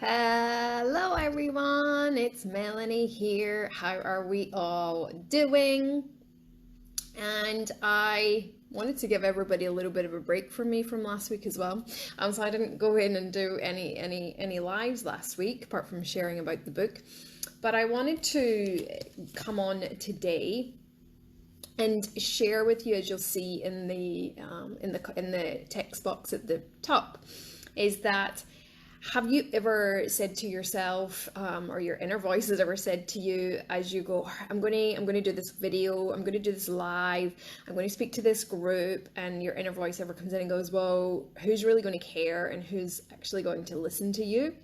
Hello everyone, it's Melanie here. How are we all doing? And I wanted to give everybody a little bit of a break from me from last week as well. So I didn't go in and do any lives last week apart from sharing about the book. But I wanted to come on today and share with you, as you'll see in the text box at the top, is that have you ever said to yourself, or your inner voice has ever said to you as you go, I'm going to do this video, I'm going to do this live, I'm going to speak to this group, and your inner voice ever comes in and goes, well, who's really going to care and who's actually going to listen to you?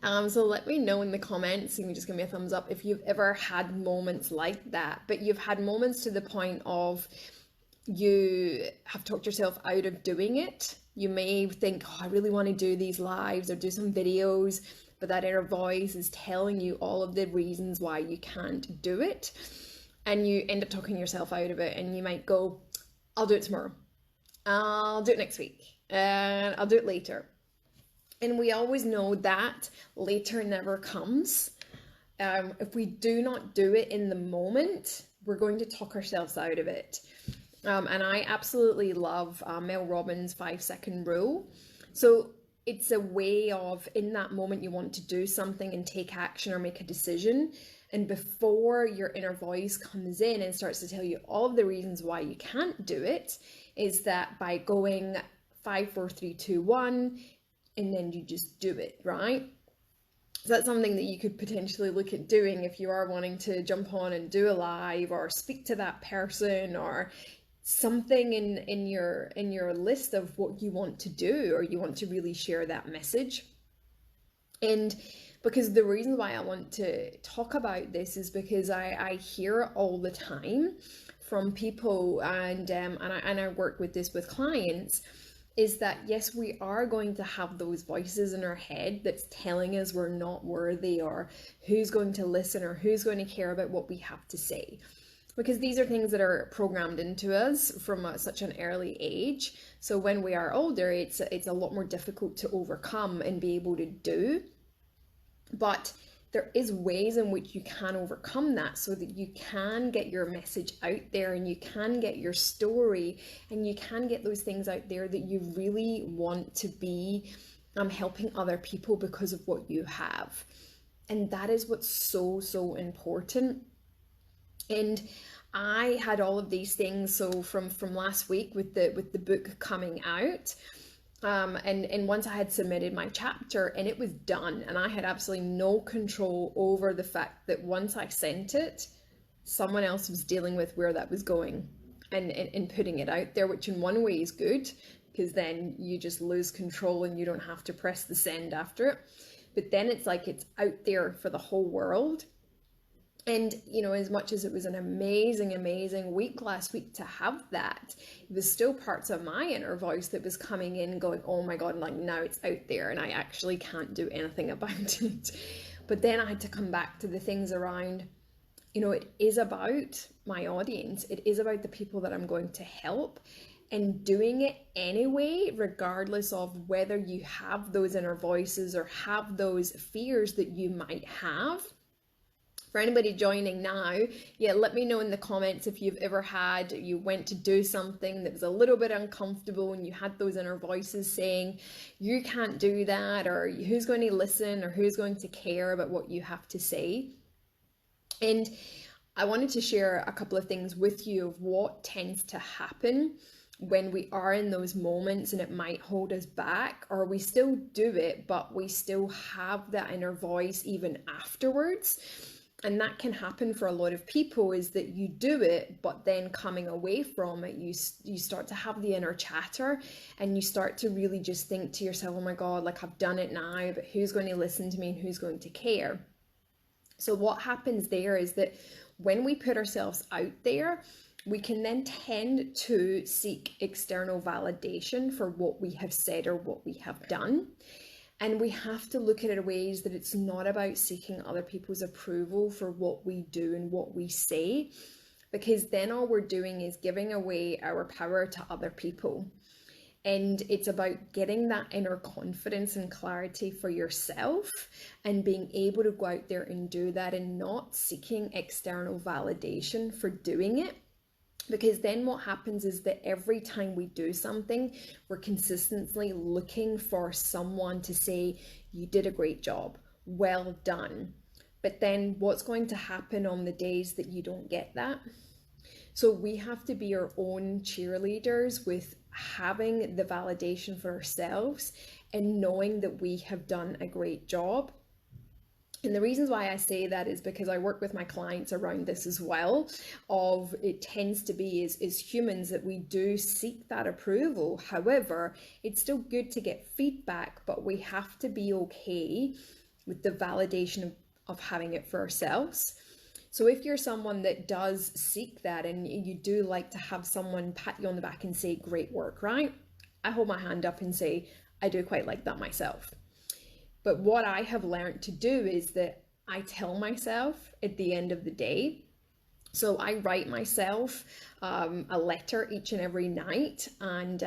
So let me know in the comments, you can just give me a thumbs up if you've ever had moments like that, but you've had moments to the point of you have talked yourself out of doing it. You may think, oh, I really want to do these lives or do some videos, but that inner voice is telling you all of the reasons why you can't do it. And you end up talking yourself out of it, and you might go, I'll do it tomorrow. I'll do it next week. And I'll do it later. And we always know that later never comes. If we do not do it in the moment, we're going to talk ourselves out of it. And I absolutely love Mel Robbins' 5-second rule. So it's a way of, in that moment, you want to do something and take action or make a decision. And before your inner voice comes in and starts to tell you all of the reasons why you can't do it, is that by going 5, 4, 3, 2, 1, and then you just do it, right? So that's something that you could potentially look at doing if you are wanting to jump on and do a live or speak to that person, or something in your list of what you want to do, or you want to really share that message. And because the reason why I want to talk about this is because I hear it all the time from people, and I work with this with clients, is that yes, we are going to have those voices in our head that's telling us we're not worthy, or who's going to listen, or who's going to care about what we have to say. Because these are things that are programmed into us from such an early age. So when we are older, it's a lot more difficult to overcome and be able to do. But there is ways in which you can overcome that, so that you can get your message out there, and you can get your story, and you can get those things out there that you really want to be helping other people because of what you have. And that is what's so important. And I had all of these things, so from last week with the book coming out, and once I had submitted my chapter and it was done, and I had absolutely no control over the fact that once I sent it, someone else was dealing with where that was going, and putting it out there, which in one way is good, because then you just lose control and you don't have to press the send after it. But then it's like it's out there for the whole world. And, you know, as much as it was an amazing week last week to have that, it was still parts of my inner voice that was coming in going, oh my God, like now it's out there and I actually can't do anything about it. But then I had to come back to the things around, you know, it is about my audience. It is about the people that I'm going to help, and doing it anyway, regardless of whether you have those inner voices or have those fears that you might have. For anybody joining now, yeah, let me know in the comments if you've ever had, you went to do something that was a little bit uncomfortable and you had those inner voices saying, you can't do that, or who's going to listen, or who's going to care about what you have to say. And I wanted to share a couple of things with you of what tends to happen when we are in those moments and it might hold us back, or we still do it, but we still have that inner voice even afterwards. And that can happen for a lot of people, is that you do it, but then coming away from it, you start to have the inner chatter, and you start to really just think to yourself, oh my God, like I've done it now, but who's going to listen to me and who's going to care? So what happens there is that when we put ourselves out there, we can then tend to seek external validation for what we have said or what we have done. And we have to look at it in ways that it's not about seeking other people's approval for what we do and what we say, because then all we're doing is giving away our power to other people. And it's about getting that inner confidence and clarity for yourself and being able to go out there and do that and not seeking external validation for doing it. Because then what happens is that every time we do something, we're consistently looking for someone to say, you did a great job, well done. But then what's going to happen on the days that you don't get that? So we have to be our own cheerleaders with having the validation for ourselves and knowing that we have done a great job. And the reasons why I say that is because I work with my clients around this as well. Of it tends to be as humans that we do seek that approval. However, it's still good to get feedback, but we have to be okay with the validation of having it for ourselves. So if you're someone that does seek that and you do like to have someone pat you on the back and say, great work, right? I hold my hand up and say, I do quite like that myself. But what I have learned to do is that I tell myself at the end of the day, so I write myself a letter each and every night, and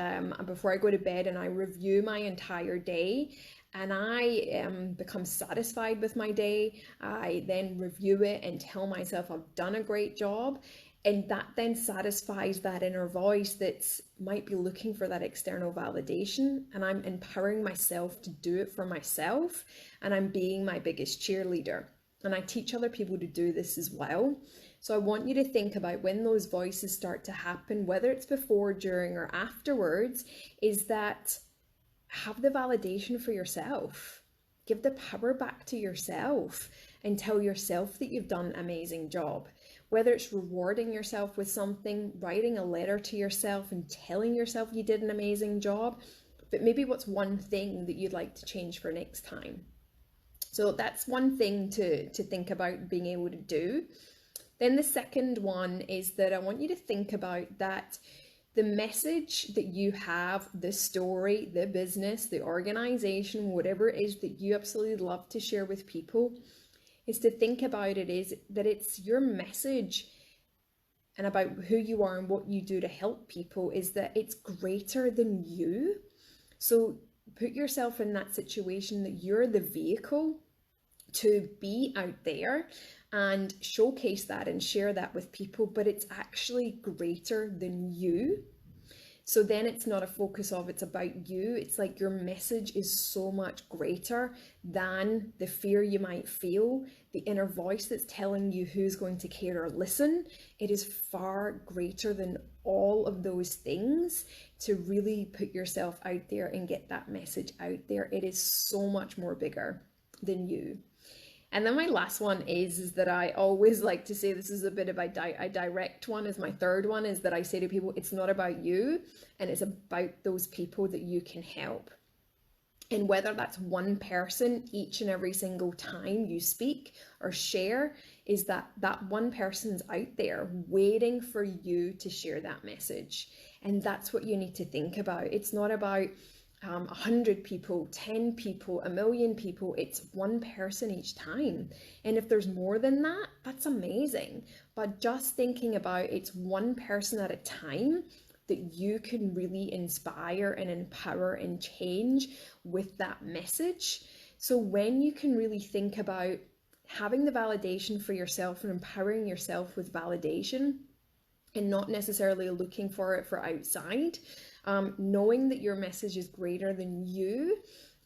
before I go to bed, and I review my entire day, and I become satisfied with my day. I then review it and tell myself I've done a great job. And that then satisfies that inner voice that might be looking for that external validation. And I'm empowering myself to do it for myself. And I'm being my biggest cheerleader. And I teach other people to do this as well. So I want you to think about when those voices start to happen, whether it's before, during, or afterwards, is that have the validation for yourself. Give the power back to yourself and tell yourself that you've done an amazing job. Whether it's rewarding yourself with something, writing a letter to yourself and telling yourself you did an amazing job, but maybe what's one thing that you'd like to change for next time. So that's one thing to think about being able to do. Then the second one is that I want you to think about that the message that you have, the story, the business, the organization, whatever it is that you absolutely love to share with people, is to think about it is that it's your message and about who you are and what you do to help people, is that it's greater than you. So put yourself in that situation that you're the vehicle to be out there and showcase that and share that with people, but it's actually greater than you. So then it's not a focus of it's about you. It's like your message is so much greater than the fear you might feel, the inner voice that's telling you who's going to care or listen. It is far greater than all of those things to really put yourself out there and get that message out there. It is so much more bigger than you. And then my last one is that I always like to say, this is a bit of a direct one, is my third one, is that I say to people, it's not about you and it's about those people that you can help. And whether that's one person each and every single time you speak or share, is that one person's out there waiting for you to share that message. And that's what you need to think about. It's not about 100 people, 10 people, 1,000,000 people. It's one person each time. And if there's more than that, that's amazing. But just thinking about it's one person at a time that you can really inspire and empower and change with that message. So when you can really think about having the validation for yourself and empowering yourself with validation and not necessarily looking for it for outside, knowing that your message is greater than you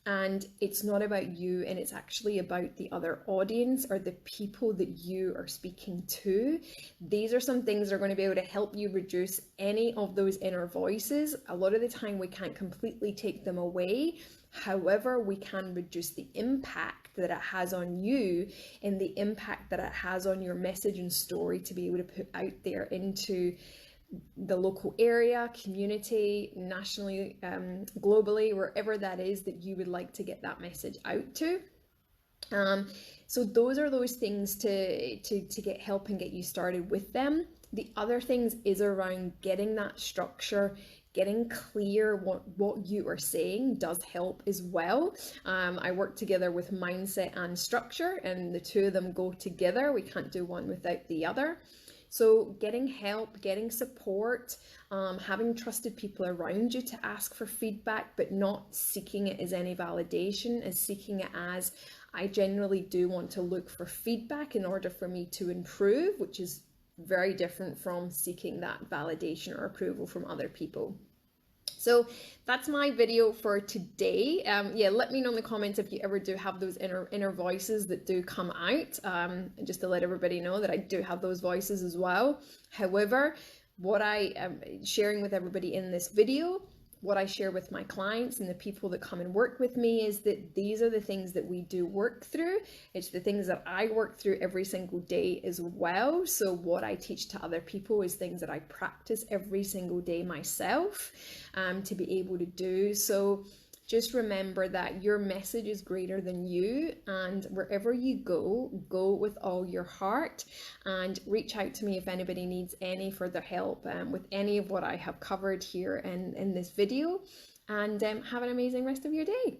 and it's not about you and it's actually about the other audience or the people that you are speaking to. These are some things that are going to be able to help you reduce any of those inner voices. A lot of the time we can't completely take them away. However, we can reduce the impact that it has on you and the impact that it has on your message and story to be able to put out there into the local area, community, nationally, globally, wherever that is that you would like to get that message out to. So those are those things to get help and get you started with them. The other things is around getting that structure, getting clear what you are saying does help as well. I work together with mindset and structure, and the two of them go together. We can't do one without the other. So getting help, getting support, having trusted people around you to ask for feedback, but not seeking it as any validation, as seeking it as, I generally do want to look for feedback in order for me to improve, which is very different from seeking that validation or approval from other people. So that's my video for today. Yeah, let me know in the comments if you ever do have those inner voices that do come out, just to let everybody know that I do have those voices as well. However, what I am sharing with everybody in this video, what I share with my clients and the people that come and work with me, is that these are the things that we do work through. It's the things that I work through every single day as well. So what I teach to other people is things that I practice every single day myself, to be able to do. So just remember that your message is greater than you, and wherever you go, go with all your heart, and reach out to me if anybody needs any further help with any of what I have covered here in this video, and have an amazing rest of your day.